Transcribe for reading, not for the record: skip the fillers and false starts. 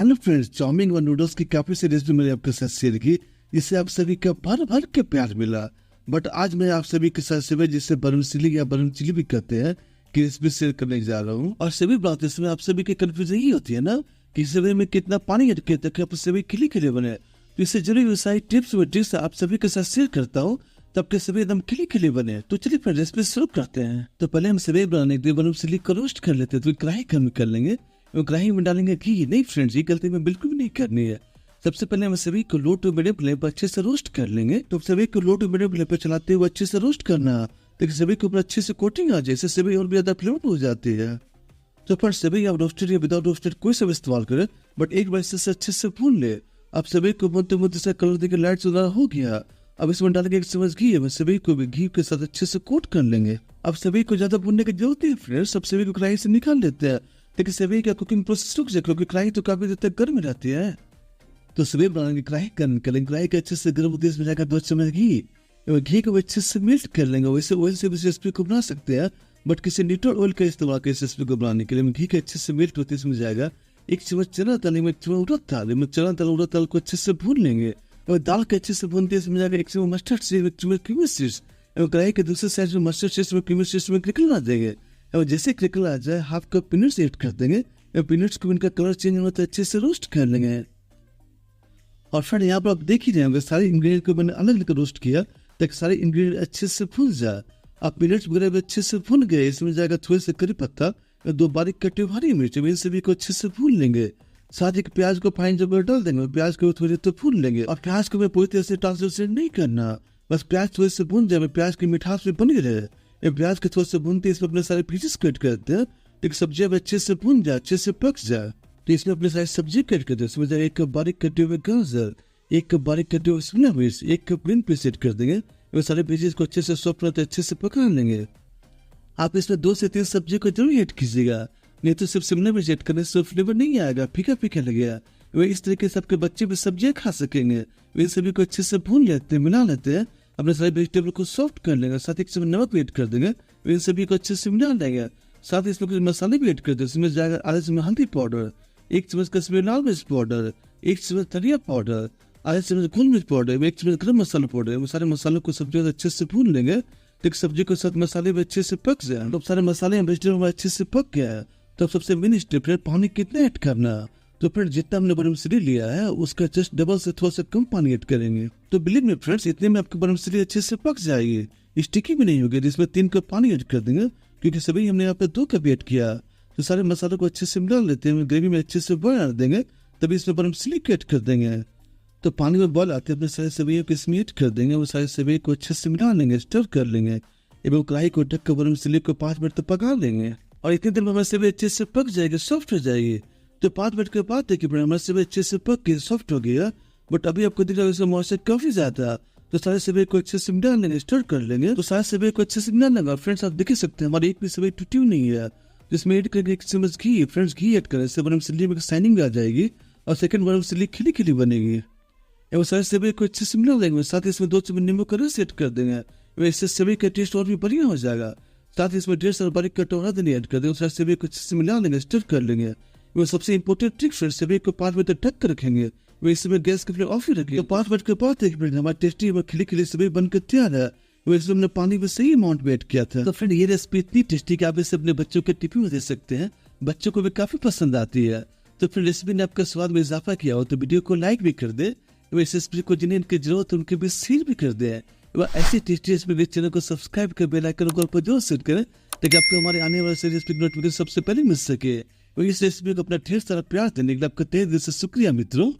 Hello friends, chowmein और noodles की काफी सी रेसिपी मैंने आपके साथ शेयर की, जिससे आप सभी का भर भर के प्यार मिला। बट आज मैं आप सभी के साथ सेवई, जिसे बरमसिली या बरम चिली भी कहते हैं, की रेसिपी शेयर करने जा रहा हूँ। और सेवई बनाते समय आप सभी की कंफ्यूजन यही होती है ना कि सेवई में कितना पानी ऐड किया ताकि आप सेवई खिली खिली बने। तो इससे जुड़ी सारी टिप्स व ट्रिक्स आप सभी के साथ शेयर करता हूँ, तब के सेवई एकदम खिली खिली बने। तो चलिए फिर रेसिपी शुरू करते हैं। तो पहले हम सेवई बनाने के लिए बरमसिली को रोस्ट कर लेते हैं। तो कढ़ाई गर्म कर लेंगे, कढ़ाई में डालेंगे घी। नहीं फ्रेंड्स, ये गलती में बिल्कुल भी नहीं करनी है। सबसे पहले हम सभी को लो टू मीडियम फ्लेम पर अच्छे से रोस्ट कर लेंगे। तो सभी को लो टू मीडियम फ्लेम पर चलाते हुए अच्छे से रोस्ट करना, ताकि सभी के ऊपर अच्छे से कोटिंग आ जाए, इससे सभी और भी ज्यादा फ्लेवर हो जाती है। तो फर्स्ट सभी आप रोस्टेड या विदाउट रोस्टेड कोई सब इस्तेमाल करें, बट एक बार इसे अच्छे से भून ले। आप सभी को भूनते भूनते से कलर देखिए लाइट सुधार हो गया। अब इसमें डालेंगे 1 चम्मच घी है, सभी को भी घी के साथ अच्छे से कोट कर लेंगे। अब सभी को ज्यादा भूनने की जरूरत है फ्रेंड्स, सब सभी को कढ़ाई से निकाल लेते हैं, लेकिन सेवई का कुकिंग प्रोसेस रुक जाए, क्योंकि कढ़ाई तो काफी देर तक गर्म रहती है। तो सेवई बनाने की कढ़ाई गर्म कर लेंगे। कढ़ाई के अच्छे से गर्म होती है, इसमें जाकर 2 चम्मच घी को अच्छे से मेल्ट कर लेंगे। वैसे ऑयल से भी रेसिपी को बना सकते हैं, बट किसी न्यूट्रल ऑयल का इस्तेमाल कर इस रेसिपी को बनाने के लिए घी के अच्छे से मेल्ट होती है, इसमें जाएगा 1 चम्मच चना दाल, में उड़द दाल, उड़द दाल को अच्छे से भून लेंगे। और दाल के अच्छे से भूनते इसमें जाएगा 1 चम्मच मस्टर्ड सीड, 1 चम्मच क्रीमी सीड्स। कढ़ाई के दूसरे साइड में मस्टर्ड सीड्स में क्रीमी सीड्स में निकलना देंगे। और जैसे क्रिकल आ जाए, हाफ कप पीनट्स ऐड कर देंगे। पीनट्स को इनका कलर चेंज होने तक अच्छे से रोस्ट कर लेंगे। और फ्रेंड यहाँ पर आप देख ही जाएंगे, सारे इंग्रेडिएंट को मैंने अलग अलग रोस्ट किया ताकि सारे इंग्रेडिएंट अच्छे से भून जाए। आप पीनट्स वगैरह भी अच्छे से भून गए। इसमें जाएगा थोड़े से करी पत्ता, 2 बारीक कटे हुए हरी मिर्च, इन सभी को अच्छे से भून लेंगे। साथ ही प्याज को फाइन जब डाल देंगे, प्याज को थोड़ी देर भून लेंगे। और प्याज को पूरी तरह से ट्रांसलेट नहीं करना, बस प्याज थोड़े से भून जाए, प्याज की मिठास में बनी रहे। प्याज के थोड़े से भूनते इसमें अपने सारे पीसेस कट करते हैं, एक सब्जी अब अच्छे से भून जाए, अच्छे से पक जाए। तो इसमें अपने सारी सब्जी कट करते हैं। इसमें जाए 1 कप बारीक कटे हुए गाजर, 1 कप बारीक कटे हुए शिमला मिर्च, 1 कप ग्रीन पीस ऐड कर देंगे। वो सारे पीसेस को अच्छे से सॉफ्ट रहते अच्छे से पका लेंगे। आप इसमें 2 से 3 सब्जी को जरूर ऐड कीजिएगा, नहीं तो सिर्फ शिमला मिर्च ऐड करने से फ्लेवर नहीं आएगा, फीका फीका लगेगा। वे इस तरीके से आपके बच्चे भी सब्जियां खा सकेंगे। वे सभी को अच्छे से भून लेते हैं, मिला लेते हैं, अपने सारे वेजिटेबल को सॉफ्ट कर लेंगे। साथ ही 1 चम्मच नमक भी ऐड कर देंगे। वे सभी को अच्छे से मिला लेंगे। साथ ही इसमें कुछ मसाले भी ऐड कर दें। इसमें जाएगा आधा चम्मच हल्दी पाउडर, 1 चम्मच कश्मीरी लाल मिर्च पाउडर, 1 चम्मच धनिया पाउडर, आधा चम्मच गोल मिर्च पाउडर, 1 चम्मच गरम मसाला पाउडर। वो सारे मसालों को सब्जी अच्छे से भून लेंगे, तो सब्जी के साथ मसाले भी अच्छे से पक जाए। तो सारे मसाले वेजिटेबल अच्छे से पक गया है। तो सबसे मेन स्टेप है पानी कितना ऐड करना। तो फिर जितना हमने बरमसिली लिया है उसका जस्ट डबल से थोड़ा सा कम पानी ऐड करेंगे। तो बिलीव में फ्रेंड्स, इतने में आपकी बरमसिली अच्छे से पक जाएगी, स्टिकी भी नहीं होगी। इसमें 3 कप पानी ऐड कर देंगे, क्योंकि सभी हमने यहाँ पे 2 कप ऐड किया। तो सारे मसालों को अच्छे से मिला लेते हैं, ग्रेवी में अच्छे से बॉयल देंगे, तभी इसमें बरमसिली को ऐड कर देंगे। तो पानी में बॉयल आते अपने सारे सेवइयों को इसमें ऐड कर देंगे। वो सारे सेवई को अच्छे से मिला लेंगे, स्टर कर लेंगे। एवं कढ़ाई को ढक कर बरमसिली को 5 मिनट तक पका लेंगे। और इतने देर में हमारी सेवई अच्छे से पक जाएगी, सॉफ्ट हो जाएगी। तो 5 मिनट के बाद देखिए हमारी सेवई अच्छे से पक के सॉफ्ट हो गया। बट अभी आपको दिख रहा है इसमें मॉइस्चर काफी ज्यादा। तो सारे सेवई को अच्छे से मिला लेंगे, स्टर कर लेंगे। तो सारे सेवई को अच्छे से मिला लेंगे। फ्रेंड्स, आप देख ही सकते हैं हमारी एक भी सेवई टूटी नहीं है। जिसमें ऐड करेंगे 1 चम्मच घी। फ्रेंड्स, घी ऐड करें, इससे बरमसिली में शाइनिंग आ जाएगी और सेकंड बरमसिली खिली खिली बनेगी। वो सारे सेवई को अच्छे से मिला लेंगे। साथ ही इसमें 2 चम्मच नींबू का रस ऐड कर देंगे। इससे सेवई का टेस्ट और भी बढ़िया हो जाएगा। साथ ही इसमें 1.5 बारीक कटा हुआ धनिया ऐड कर देंगे। सारे सेवई को अच्छे से मिला लेंगे, स्टर कर लेंगे। वो सबसे इंपॉर्टेंट ट्रिक है, सेवई को 5 मिनट तक ढक कर रखेंगे। वो इसमें गैस की फ्लेम ऑफ ही रखेंगे। तो 5 मिनट के बाद देखिए हमारी टेस्टी और खिली खिली सेवई बनकर तैयार है। वो इसमें हमने पानी भी सही अमाउंट में ऐड किया था। तो फ्रेंड, ये रेसिपी इतनी टेस्टी कि आप इसे अपने बच्चों के टिफिन में दे सकते हैं, बच्चों को भी काफी पसंद आती है। तो फिर रेसिपी ने आपका स्वाद में इजाफा किया हो तो वीडियो को लाइक भी कर दे। इस रेसिपी को जिन्हें इनकी जरूरत है उनके भी शेयर भी कर दे। ऐसी टेस्टी रेसिपी चैनल को सब्सक्राइब कर बेल आइकन को जरूर सेट करें, ताकि आपको हमारे आने वाले रेसिपी नोटिफिकेशन सबसे पहले मिल सके। इस रेसिपी को अपना ढेर सारा प्यार देने के लिए आपका तहे दिल से शुक्रिया मित्रों।